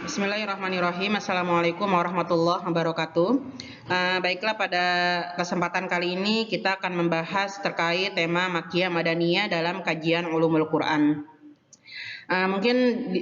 Bismillahirrahmanirrahim. Assalamualaikum warahmatullahi wabarakatuh. Baiklah, pada kesempatan kali ini kita akan membahas terkait tema Makkiyah Madaniyah dalam kajian Ulumul Quran. Mungkin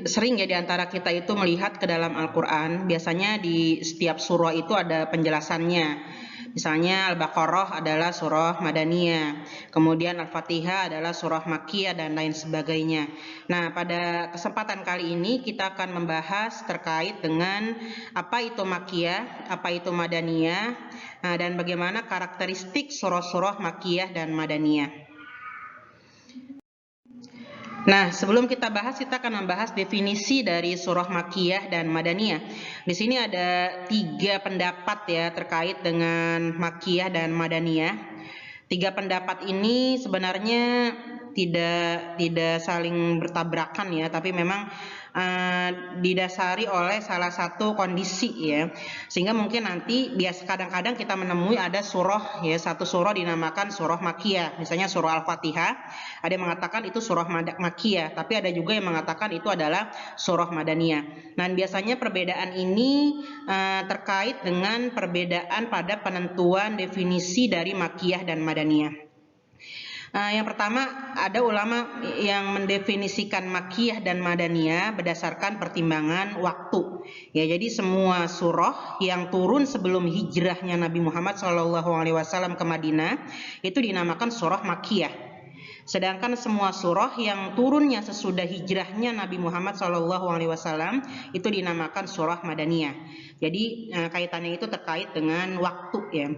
sering ya di antara kita itu melihat ke dalam Al-Quran. Biasanya di setiap surah itu ada penjelasannya. Misalnya Al-Baqarah adalah surah Madaniyah, kemudian Al-Fatihah adalah surah Makkiyah dan lain sebagainya. Nah, pada kesempatan kali ini kita akan membahas terkait dengan apa itu Makkiyah, apa itu Madaniyah, dan bagaimana karakteristik surah-surah Makkiyah dan Madaniyah. Nah, sebelum kita bahas, kita akan membahas definisi dari surah Makkiyah dan Madaniyah. Di sini ada 3 pendapat ya terkait dengan Makkiyah dan Madaniyah. 3 pendapat ini sebenarnya tidak saling bertabrakan ya, tapi memang didasari oleh salah satu kondisi ya, sehingga mungkin nanti kadang-kadang kita menemui ada surah ya, satu surah dinamakan surah Makkiyah, misalnya surah Al-Fatihah, ada yang mengatakan itu surah Makkiyah, tapi ada juga yang mengatakan itu adalah surah Madaniyah. Nah, biasanya perbedaan ini terkait dengan perbedaan pada penentuan definisi dari Makkiyah dan Madaniyah. Yang pertama, ada ulama yang mendefinisikan Makkiyah dan Madaniyah berdasarkan pertimbangan waktu. Ya, jadi semua surah yang turun sebelum hijrahnya Nabi Muhammad SAW ke Madinah itu dinamakan surah Makkiyah. Sedangkan semua surah yang turunnya sesudah hijrahnya Nabi Muhammad SAW itu dinamakan surah Madaniyah. Jadi kaitannya itu terkait dengan waktu ya.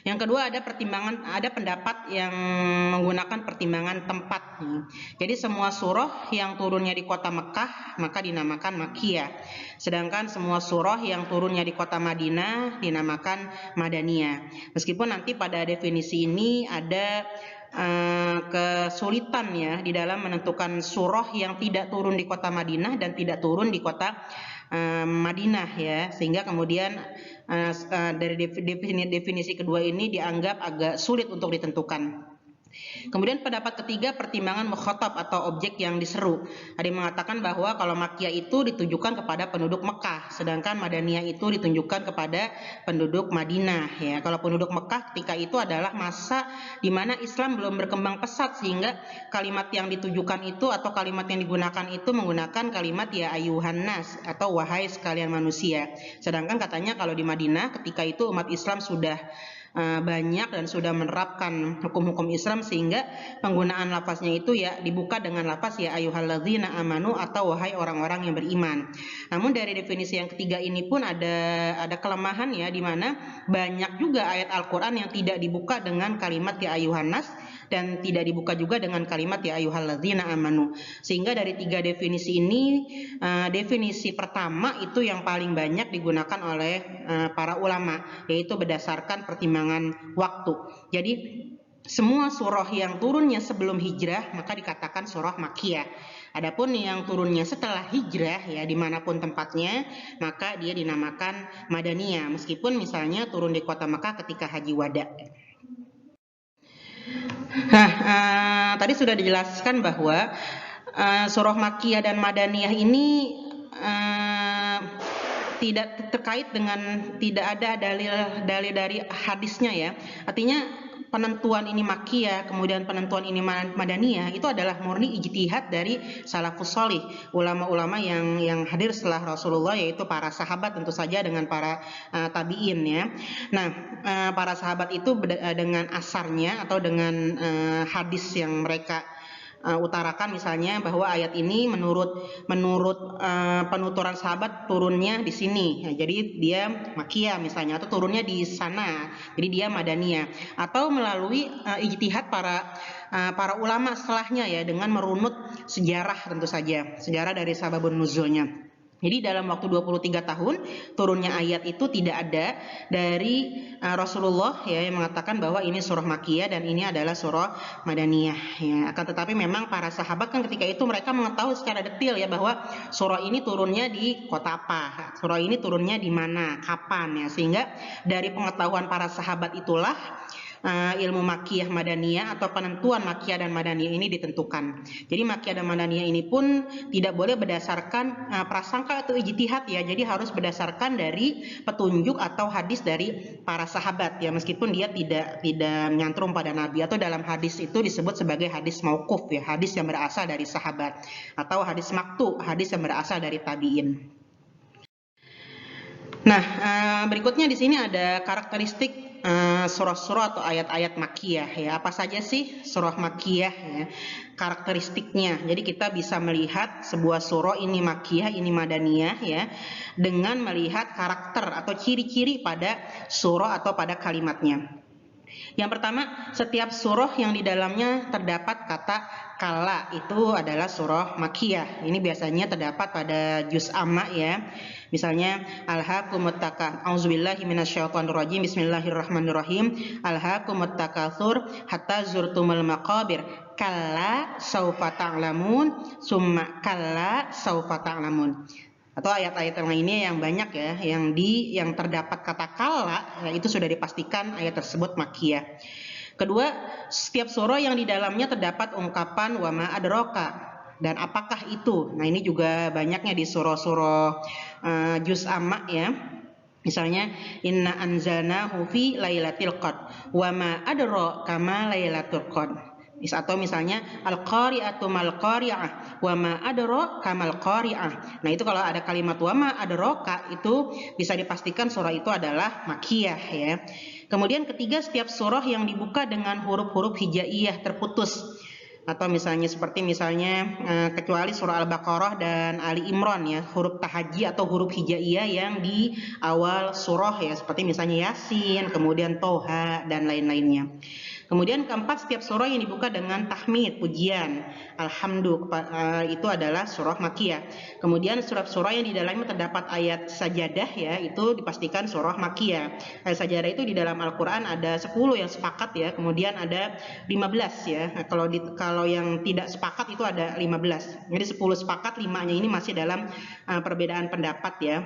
Yang kedua, ada pendapat yang menggunakan pertimbangan tempat. Jadi semua surah yang turunnya di kota Mekah maka dinamakan Makkiyah. Sedangkan semua surah yang turunnya di kota Madinah dinamakan Madaniyah. Meskipun nanti pada definisi ini ada kesulitan ya di dalam menentukan surah yang tidak turun di kota Madinah dan tidak turun di kota Madinah ya, sehingga kemudian dari definisi kedua ini dianggap agak sulit untuk ditentukan. Kemudian pendapat ketiga, pertimbangan mukhatab atau objek yang diseru. Ada yang mengatakan bahwa kalau Makkiyah itu ditujukan kepada penduduk Mekah, sedangkan Madaniyah itu ditunjukkan kepada penduduk Madinah ya. Kalau penduduk Mekah ketika itu adalah masa di mana Islam belum berkembang pesat, sehingga kalimat yang ditujukan itu atau kalimat yang digunakan itu menggunakan kalimat ya ayuhan nas atau wahai sekalian manusia. Sedangkan katanya kalau di Madinah ketika itu umat Islam sudah banyak dan sudah menerapkan hukum-hukum Islam, sehingga penggunaan lafaznya itu ya dibuka dengan lafaz ya ayyuhalladzina amanu atau wahai orang-orang yang beriman. Namun dari definisi yang ketiga ini pun ada kelemahan ya, di mana banyak juga ayat Al-Qur'an yang tidak dibuka dengan kalimat ya ayyuhan nas dan tidak dibuka juga dengan kalimat ya ayyuhalladzina amanu. Sehingga dari 3 definisi ini, definisi pertama itu yang paling banyak digunakan oleh para ulama, yaitu berdasarkan pertimbangan waktu. Jadi semua surah yang turunnya sebelum hijrah maka dikatakan surah Makkiyah. Adapun yang turunnya setelah hijrah ya dimanapun tempatnya maka dia dinamakan Madaniyah, meskipun misalnya turun di kota Mekah ketika haji wada. Nah, tadi sudah dijelaskan bahwa surah Makkiyah dan Madaniyah ini tidak terkait dengan, tidak ada dalil dari hadisnya ya. Artinya penentuan ini Makkiyah, kemudian penentuan ini Madaniyah itu adalah murni ijtihad dari salafus shalih, ulama-ulama yang hadir setelah Rasulullah, yaitu para sahabat tentu saja dengan para tabi'in ya. Nah, para sahabat itu dengan asarnya atau dengan hadis yang mereka utarakan, misalnya bahwa ayat ini menurut penuturan sahabat turunnya di sini ya, jadi dia Makkiyah misalnya, atau turunnya di sana jadi dia Madaniyah, atau melalui ijtihad para ulama setelahnya ya, dengan merunut sejarah, tentu saja sejarah dari sababun nuzulnya. Jadi dalam waktu 23 tahun turunnya ayat itu tidak ada dari Rasulullah ya yang mengatakan bahwa ini surah Makkiyah dan ini adalah surah Madaniyah ya. Akan tetapi memang para sahabat kan ketika itu mereka mengetahui secara detail ya bahwa surah ini turunnya di kota apa, surah ini turunnya di mana, kapan ya, sehingga dari pengetahuan para sahabat itulah ilmu makiyah madaniyah atau penentuan makiyah dan madaniyah ini ditentukan. Jadi makiyah dan madaniyah ini pun tidak boleh berdasarkan prasangka atau ijtihad ya. Jadi harus berdasarkan dari petunjuk atau hadis dari para sahabat ya, meskipun dia tidak menyantrum pada Nabi, atau dalam hadis itu disebut sebagai hadis mauquf ya, hadis yang berasal dari sahabat, atau hadis maktu, hadis yang berasal dari tabi'in. Nah, berikutnya di sini ada karakteristik surah-surah atau ayat-ayat makiyah ya. Apa saja sih surah makiyah ya? Karakteristiknya. Jadi kita bisa melihat sebuah surah ini makiyah, ini madaniyah ya, dengan melihat karakter atau ciri-ciri pada surah atau pada kalimatnya. Yang pertama, setiap surah yang di dalamnya terdapat kata kala itu adalah surah makiyah. Ini biasanya terdapat pada juz amma ya. Misalnya alhaakumut takatsur, auzubillahi minasyaitonirrajim, bismillahirrahmanirrahim, alhaakumut takatsur hatta zurtumul maqabir, kalla saufa ta'lamun, summa kalla saufa ta'lamun. Atau ayat-ayat yang lainnya yang banyak ya, yang terdapat kata kala ya, itu sudah dipastikan ayat tersebut makiyah. Kedua, setiap surah yang di dalamnya terdapat ungkapan wa ma adraka, dan apakah itu. Nah, ini juga banyaknya di surah-surah juz amma ya. Misalnya inna anzalnahu fi lailatul qadr wa ma adraka ma lailatul qadr. Atau misalnya al-qari'atu mal qari'ah wa ma adraka mal qari'ah. Nah, itu kalau ada kalimat wa ma adraka itu bisa dipastikan surah itu adalah makiyah ya. Kemudian ketiga, setiap surah yang dibuka dengan huruf-huruf hijaiyah terputus, atau misalnya seperti kecuali surah Al-Baqarah dan Ali Imran ya, huruf tahaji atau huruf hijaiyah yang di awal surah ya, seperti misalnya Yasin, kemudian Toha dan lain-lainnya. Kemudian keempat, setiap surah yang dibuka dengan tahmid, pujian, alhamdulillah, itu adalah surah makiyah. Kemudian surah-surah yang di dalamnya terdapat ayat sajadah ya, itu dipastikan surah makiyah. Ayat sajadah itu di dalam Al-Quran ada 10 yang sepakat ya, kemudian ada 15 ya. Nah, kalau yang tidak sepakat itu ada 15. Jadi 10 sepakat, 5-nya ini masih dalam perbedaan pendapat ya.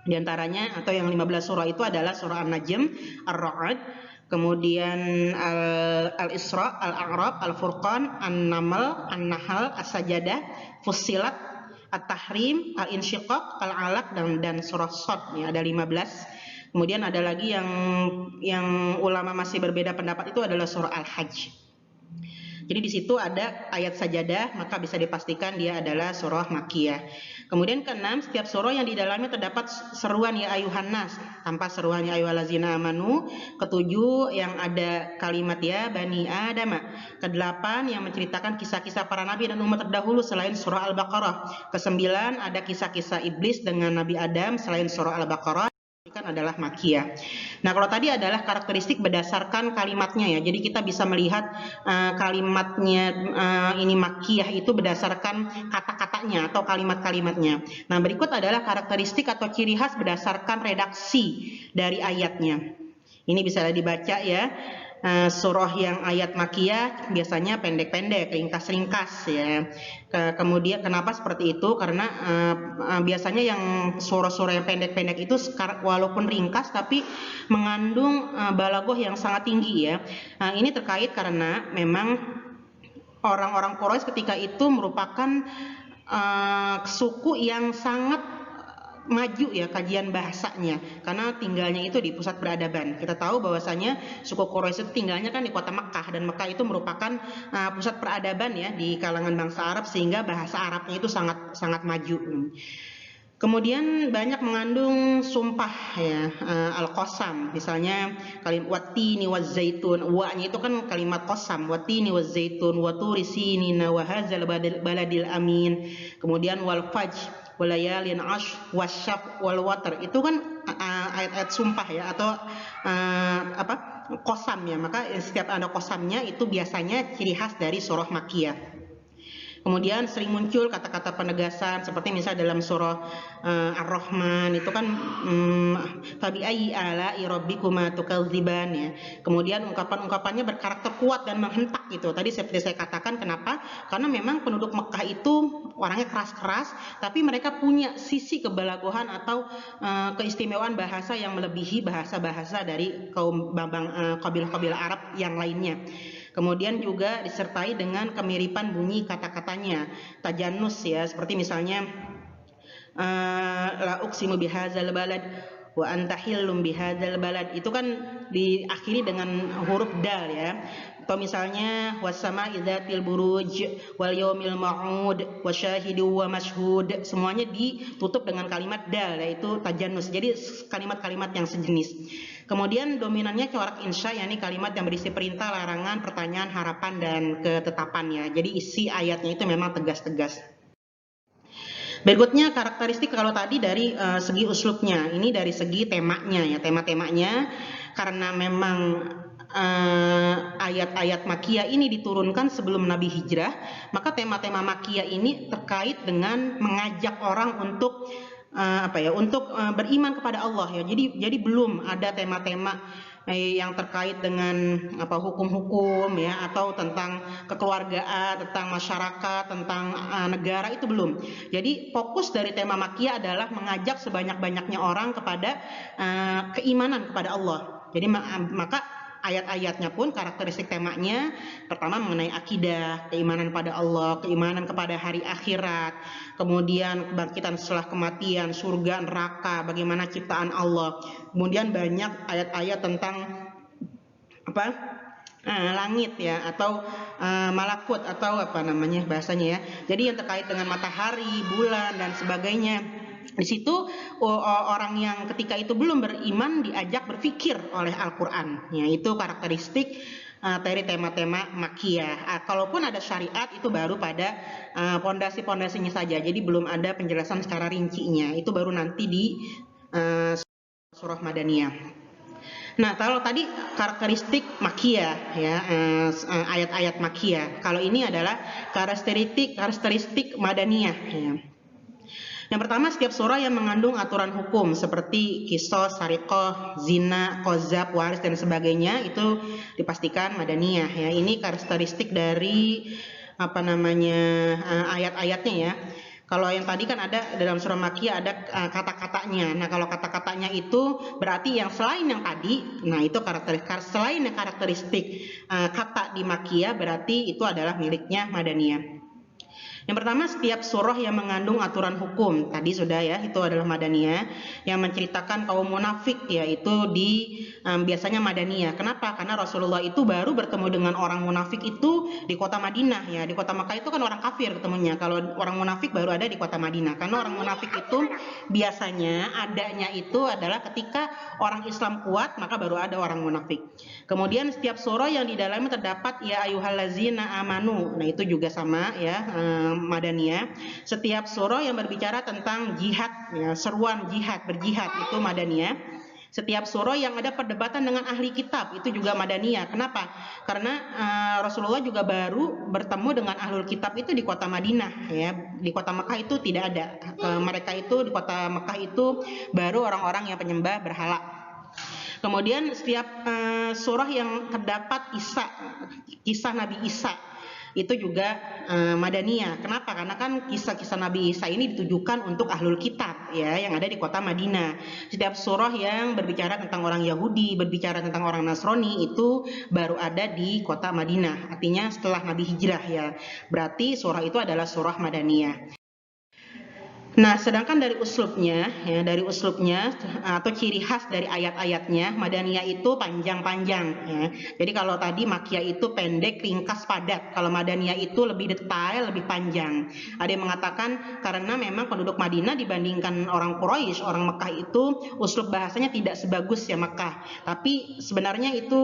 Di antaranya atau yang 15 surah itu adalah surah An-Najm, Ar-Ra'd, kemudian Al-Isra, Al-A'raf, Al-Furqan, An-Naml, An-Nahl, As-Sajadah, Fussilat, At-Tahrim, Al-Insyiqaq, Al-Alaq dan surah Shad ya, ada 15. Kemudian ada lagi yang ulama masih berbeda pendapat, itu adalah surah Al-Hajj. Jadi di situ ada ayat sajadah, maka bisa dipastikan dia adalah surah makiyah. Kemudian keenam, setiap surah yang di dalamnya terdapat seruan ya ayuhan nas tanpa seruan ya ayyuhallazina amanu. Ketujuh, yang ada kalimat ya bani Adam. Kedelapan, yang menceritakan kisah-kisah para nabi dan umat terdahulu selain surah Al-Baqarah. Kesembilan, ada kisah-kisah iblis dengan Nabi Adam selain surah Al-Baqarah, kan adalah makiyah. Nah, kalau tadi adalah karakteristik berdasarkan kalimatnya ya. Jadi kita bisa melihat kalimatnya ini makiyah itu berdasarkan kata-katanya atau kalimat-kalimatnya. Nah, berikut adalah karakteristik atau ciri khas berdasarkan redaksi dari ayatnya. Ini bisa dibaca ya. Surah yang ayat makiyah biasanya pendek-pendek, ringkas-ringkas ya. Kemudian kenapa seperti itu? Karena biasanya yang surah-surah yang pendek-pendek itu walaupun ringkas tapi mengandung balaghah yang sangat tinggi ya. Ini terkait karena memang orang-orang Quraisy ketika itu merupakan suku yang sangat maju ya kajian bahasanya, karena tinggalnya itu di pusat peradaban. Kita tahu bahwasanya suku Quraisy itu tinggalnya kan di kota Mekah, dan Mekah itu merupakan pusat peradaban ya di kalangan bangsa Arab, sehingga bahasa Arabnya itu sangat maju. Kemudian banyak mengandung sumpah ya, al-qasam, misalnya kalimat watini wazaitun, wa-nya itu kan kalimat qasam, watini wazaitun wa turi sinina wa hadzal baladil amin. Kemudian wal fajr walayalin ash wasyaf wal water, itu kan ayat-ayat sumpah ya, atau qasam ya. Maka setiap ada qasamnya itu biasanya ciri khas dari surah makiyah. Kemudian sering muncul kata-kata penegasan seperti misalnya dalam surah Ar-Rahman itu kan fabi ayyi ala'i rabbikuma tukadziban ya. Kemudian ungkapan-ungkapannya berkarakter kuat dan menghentak gitu. Tadi seperti saya katakan, kenapa? Karena memang penduduk Mekah itu orangnya keras-keras, tapi mereka punya sisi kebalagohan atau keistimewaan bahasa yang melebihi bahasa-bahasa dari kaum kabilah-kabilah Arab yang lainnya. Kemudian juga disertai dengan kemiripan bunyi kata-katanya, tajanus ya, seperti misalnya la uqsimu bihadzal balad wa anta hillum bihadzal balad, itu kan diakhiri dengan huruf dal ya. Atau misalnya wassama'i dzatil buruj wal yaumil ma'ud wasyahidu wa mashhud, semuanya ditutup dengan kalimat dal, yaitu tajanus. Jadi kalimat-kalimat yang sejenis. Kemudian dominannya corak insya, yakni kalimat yang berisi perintah, larangan, pertanyaan, harapan, dan ketetapannya. Jadi isi ayatnya itu memang tegas-tegas. Berikutnya karakteristik kalau tadi dari segi uslubnya, ini dari segi temanya ya, tema-temanya karena memang ayat-ayat Makkiyah ini diturunkan sebelum Nabi hijrah, maka tema-tema Makkiyah ini terkait dengan mengajak orang untuk beriman kepada Allah ya. Jadi belum ada tema-tema yang terkait dengan hukum-hukum ya, atau tentang kekeluargaan, tentang masyarakat, tentang negara, itu belum. Jadi fokus dari tema Makkiyah adalah mengajak sebanyak-banyaknya orang kepada keimanan kepada Allah. Jadi maka ayat-ayatnya pun karakteristik temanya pertama mengenai akidah, keimanan pada Allah, keimanan kepada hari akhirat, kemudian kebangkitan setelah kematian, surga, neraka, bagaimana ciptaan Allah. Kemudian banyak ayat-ayat tentang langit ya, atau malakut, atau bahasanya ya. Jadi yang terkait dengan matahari, bulan, dan sebagainya. Di situ orang yang ketika itu belum beriman diajak berpikir oleh Al-Quran. Ya, itu karakteristik dari tema-tema Makkiyah. Kalaupun ada syariat itu baru pada pondasi-pondasinya saja. Jadi belum ada penjelasan secara rincinya. Itu baru nanti di surah Madaniyah. Nah, kalau tadi karakteristik Makkiyah ya, ayat-ayat Makkiyah. Kalau ini adalah karakteristik Madaniyah ya. Yang pertama, setiap surah yang mengandung aturan hukum seperti qisas, sariqah, zina, qazaf, waris, dan sebagainya itu dipastikan Madaniyah ya. Ini karakteristik dari ayat-ayatnya ya. Kalau yang tadi kan ada dalam surah Makkiyah ada kata-katanya. Nah, kalau kata-katanya itu berarti yang selain yang tadi, nah itu selain yang karakteristik kata di Makkiyah, berarti itu adalah miliknya Madaniyah. Yang pertama, setiap surah yang mengandung aturan hukum, tadi sudah ya, itu adalah Madaniyah. Yang menceritakan kaum munafik, yaitu biasanya Madaniyah. Kenapa? Karena Rasulullah itu baru bertemu dengan orang munafik itu di kota Madinah ya. Di kota Makkah itu kan orang kafir ketemunya. Kalau orang munafik baru ada di kota Madinah. Karena orang munafik itu biasanya adanya itu adalah ketika orang Islam kuat, maka baru ada orang munafik. Kemudian setiap surah yang di dalamnya terdapat ya ayyuhallazina amanu. Nah, itu juga sama ya, Madaniyah. Setiap surah yang berbicara tentang jihad ya, seruan jihad, berjihad, itu Madaniyah. Setiap surah yang ada perdebatan dengan ahli kitab itu juga Madaniyah. Kenapa? Karena Rasulullah juga baru bertemu dengan ahlul kitab itu di kota Madinah ya. Di kota Mekah itu tidak ada. Mereka itu di kota Mekah itu baru orang-orang yang penyembah berhala. Kemudian setiap surah yang terdapat kisah Nabi Isa itu juga Madaniyah. Kenapa? Karena kan kisah-kisah Nabi Isa ini ditujukan untuk ahlul kitab ya, yang ada di kota Madinah. Setiap surah yang berbicara tentang orang Yahudi, berbicara tentang orang Nasrani, itu baru ada di kota Madinah. Artinya setelah Nabi hijrah ya. Berarti surah itu adalah surah Madaniyah. Nah, sedangkan dari uslubnya atau ciri khas dari ayat-ayatnya, Madaniyah itu panjang-panjang ya. Jadi kalau tadi Makkiyah itu pendek, ringkas, padat. Kalau Madaniyah itu lebih detail, lebih panjang. Ada yang mengatakan karena memang penduduk Madinah dibandingkan orang Quraisy, orang Mekah itu uslub bahasanya tidak sebagus ya Mekah. Tapi sebenarnya itu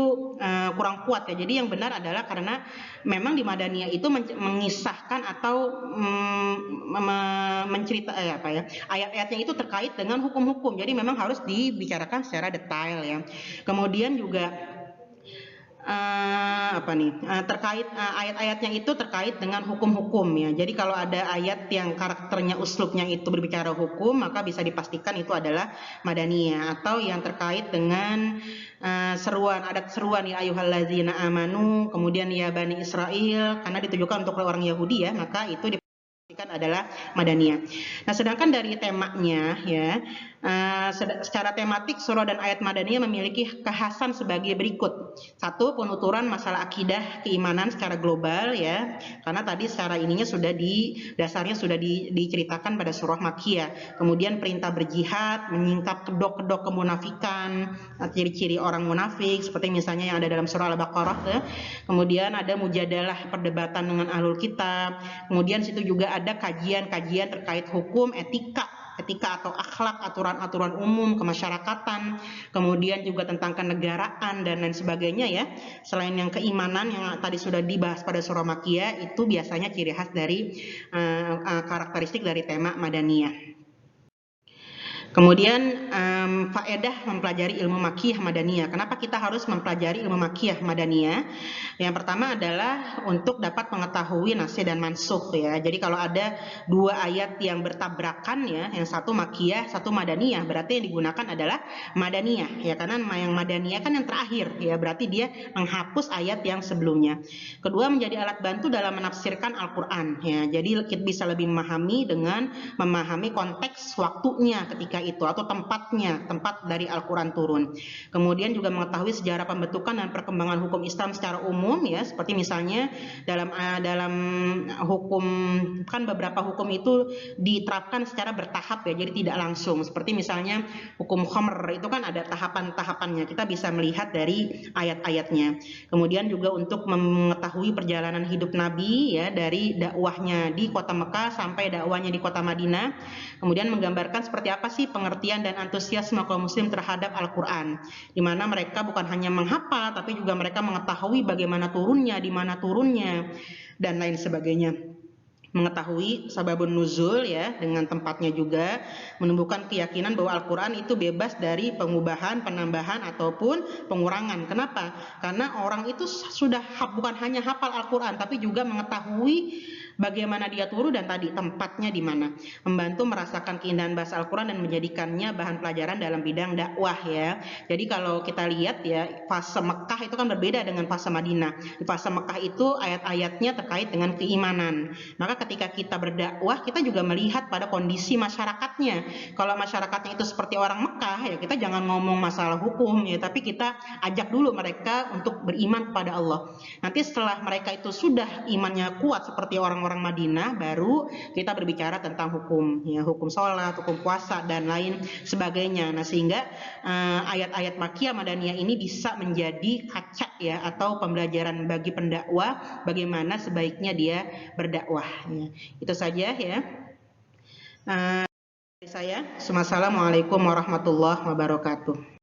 kurang kuat ya. Jadi yang benar adalah karena memang di Madaniyah itu mengisahkan atau ayat-ayatnya itu terkait dengan hukum-hukum. Jadi memang harus dibicarakan secara detail ya. Kemudian juga terkait ayat-ayatnya itu terkait dengan hukum-hukum ya. Jadi kalau ada ayat yang karakternya uslubnya itu berbicara hukum, maka bisa dipastikan itu adalah madaniyah. Atau yang terkait dengan adat seruan ya ayyuhallazina amanu, kemudian ya bani Israel, karena ditujukan untuk orang Yahudi ya, maka itu dipastikan adalah madaniyah. Nah, sedangkan dari temanya ya, secara tematik surah dan ayat madaniyah memiliki kekhasan sebagai berikut. Satu, penuturan masalah akidah keimanan secara global ya, karena tadi secara ininya dasarnya sudah diceritakan pada surah Makkiyah. Kemudian perintah berjihad, menyingkap kedok-kedok kemunafikan, ciri-ciri orang munafik seperti misalnya yang ada dalam surah Al-Baqarah ya. Kemudian ada mujadalah, perdebatan dengan ahlul kitab. Kemudian situ juga ada kajian-kajian terkait hukum, etika atau akhlak, aturan-aturan umum kemasyarakatan, kemudian juga tentang kenegaraan dan lain sebagainya ya. Selain yang keimanan yang tadi sudah dibahas pada surah Makkiyah, itu biasanya ciri khas dari karakteristik dari tema madaniyah. Kemudian faedah mempelajari ilmu Makkiyah Madaniyah. Kenapa kita harus mempelajari ilmu Makkiyah Madaniyah? Yang pertama adalah untuk dapat mengetahui nasikh dan mansukh ya. Jadi kalau ada dua ayat yang bertabrakan ya, yang satu Makkiyah, satu Madaniyah, berarti yang digunakan adalah Madaniyah ya, karena yang Madaniyah kan yang terakhir ya, berarti dia menghapus ayat yang sebelumnya. Kedua, menjadi alat bantu dalam menafsirkan Al-Qur'an ya. Jadi kita bisa lebih memahami dengan memahami konteks waktunya ketika itu atau tempat dari Al-Quran turun. Kemudian juga mengetahui sejarah pembentukan dan perkembangan hukum Islam secara umum ya, seperti misalnya dalam hukum, kan beberapa hukum itu diterapkan secara bertahap ya, jadi tidak langsung. Seperti misalnya hukum khamr itu kan ada tahapan-tahapannya, kita bisa melihat dari ayat-ayatnya. Kemudian juga untuk mengetahui perjalanan hidup Nabi ya, dari dakwahnya di kota Mekah sampai dakwahnya di kota Madinah. Kemudian menggambarkan seperti apa sih pengertian dan antusiasme kaum muslim terhadap Al-Quran, di mana mereka bukan hanya menghafal, tapi juga mereka mengetahui bagaimana turunnya, di mana turunnya, dan lain sebagainya. Mengetahui sababun nuzul ya, dengan tempatnya juga, menumbuhkan keyakinan bahwa Al-Quran itu bebas dari pengubahan, penambahan, ataupun pengurangan. Kenapa? Karena orang itu sudah bukan hanya hafal Al-Quran, tapi juga mengetahui bagaimana dia turun dan tadi tempatnya di mana. Membantu merasakan keindahan bahasa Al-Quran dan menjadikannya bahan pelajaran dalam bidang dakwah ya. Jadi kalau kita lihat ya, fase Mekah itu kan berbeda dengan fase Madinah. Di fase Mekah itu ayat-ayatnya terkait dengan keimanan. Maka ketika kita berdakwah, kita juga melihat pada kondisi masyarakatnya. Kalau masyarakatnya itu seperti orang Mekah ya, kita jangan ngomong masalah hukum ya, tapi kita ajak dulu mereka untuk beriman kepada Allah. Nanti setelah mereka itu sudah imannya kuat seperti orang Madinah, baru kita berbicara tentang hukum ya, hukum sholat, hukum puasa dan lain sebagainya. Nah, sehingga ayat-ayat Makkiyah Madaniyah ini bisa menjadi kaca ya, atau pembelajaran bagi pendakwah bagaimana sebaiknya dia berdakwah ya. Itu saja ya dari saya. Assalamualaikum warahmatullahi wabarakatuh.